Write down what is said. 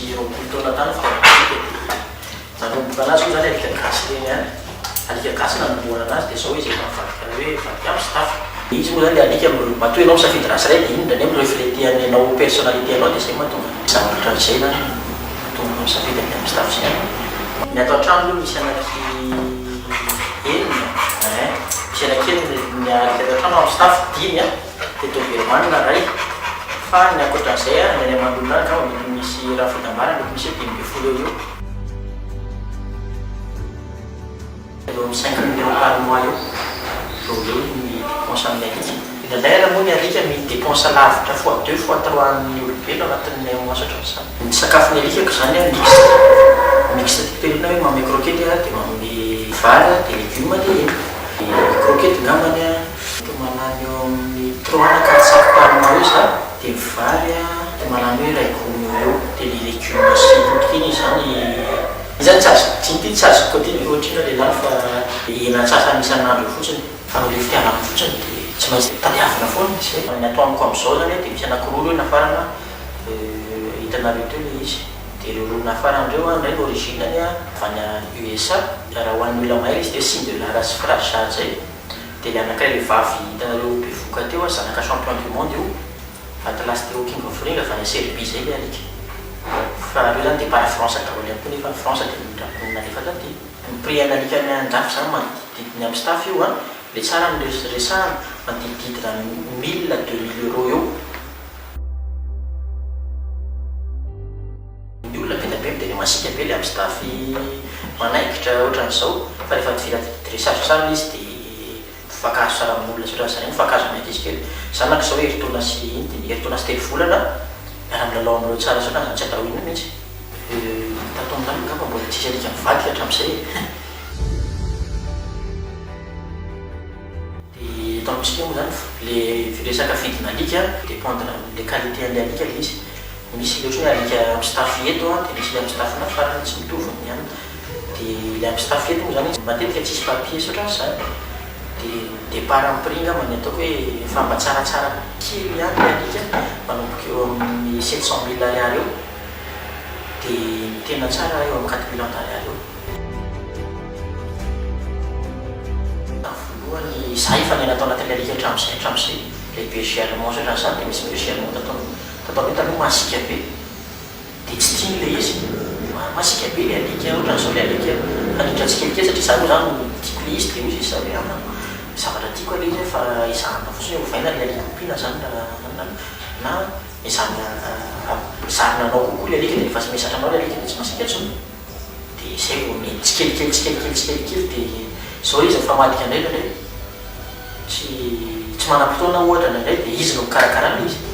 misy roapolo taona tany fitaovana nanomboka anazy koa zany alika gasy reny a alika gasy nanomboana anazy dia zao izy efa mivadika hoe vadik amin'ny staff izy moa zany le alika matoa ianao misafidy rasy ray dia iny ndreny mirefléter anao personnalité anao dia zay mahatonga zavatra zay zany mahatonga misafidy amin'ny staff zay ny atao an-trano aloha misy anaky enina misy anaky enina ny alika atao an-trano amin'ny staff dimy a dia doberman na ray fa ny ankoatran'izay a ny any amandolona ka mety misy raha fitambarana mety misy 5 eo eo amin'ny 5 millions par mois eo eo ny dépense amin'ny alika indraindray raha moa ny alika mety dépense lavitra fois 2 fois 3 amin'ny olombelo anatin'ny mois ohatran'izany ny sakafo ny alikako zany a mixte tena hoe manome croquette a dia manome vary dia légume dia croquette ngambany a manany eo amin'ny 3 na 4 sacs par mois io za dia vary a dia manany hoe ray gony eo dia ny légume sy totikiny zany izany tsy azo continue ohatrina lehilahy fa hena antsasany isan'andro fotsiny fa no le fitiavana fotsiny dia tsy maintsy tadiavina foana zay ny atao amiko amin'izao zany dia misy anakiroa reo nafarana hitanareo teo le izy dia ireo reo nafarandreo a ndray l'originany a avany USA raha hoan'ny olona mahery izy dia signe de la race frasage zay dia le anankiray le vavy hitanareo bevoka teo a zanaka champion du monde io atlasy teo king of ring avany Serbie zay le alika fa reo zany dia para France daholo ihany koa nefa ny France dia nalefa taty ny prix analika ny andafy zany manodidiny amin'ny staff io a le tsara resahana manodididina 1000 à 2000 euros eo ny olona betabe dia le masika be le amin'ny staff manaikitra ohatran'izao fa rehefa tivila dressage tsara izy dia fakazo tsara amin'olona sy ohatran'izany ny fakazo mety izy kely zanaka zao heritaona sy iny dia heritaona sy telo volana miara milalao amin'ireo tsara sy ohatran'izany tsy atao ina mihitsy taton'izany ngamba mbola tsisy alika mivadika hatramin'izay dia atao amintsika moa zany le resaka vidina alika dépendre le qualité an'le alika le izy misy le ohatry hoe alika amin'ny staff eto a dia misy le amin'ny staff nafarana tsy mitovy ny ihany dia le amin'ny staff eto moa zany izy matetika tsisy papier sy ohatran'izany dia départ amin'ny prix ngamba ny ataoko hoe famba tsaratsara kely ihany le alika manomboka eo amin'ny 700 000 ariary eo dia tena tsara eo amin'ny 4 millions d'ariary eo voalohany za efa ny natao anatin'ny alika hatramin'izay le bergerement sy ohatran'izany dia misy bergerement tatao hoe taloha masika be dia tsy tiany le izy masika be le alika ohatran'izao le alika fanindra tsikelikely satria za moa zany tiako le izy dia misy izy za hoe zavatra tiako ale izy fa izahana fotsiny ovaina le alika ompiana zany na izahana zarinanao kokoa le alika dia efa tsy mesatra anao le alika dia tsy masika intsony dia izay vo mety tsikelikely dia zao izy mifamadika indray tsy manam-potoana ohatra indray dia izy no mikarakarana izy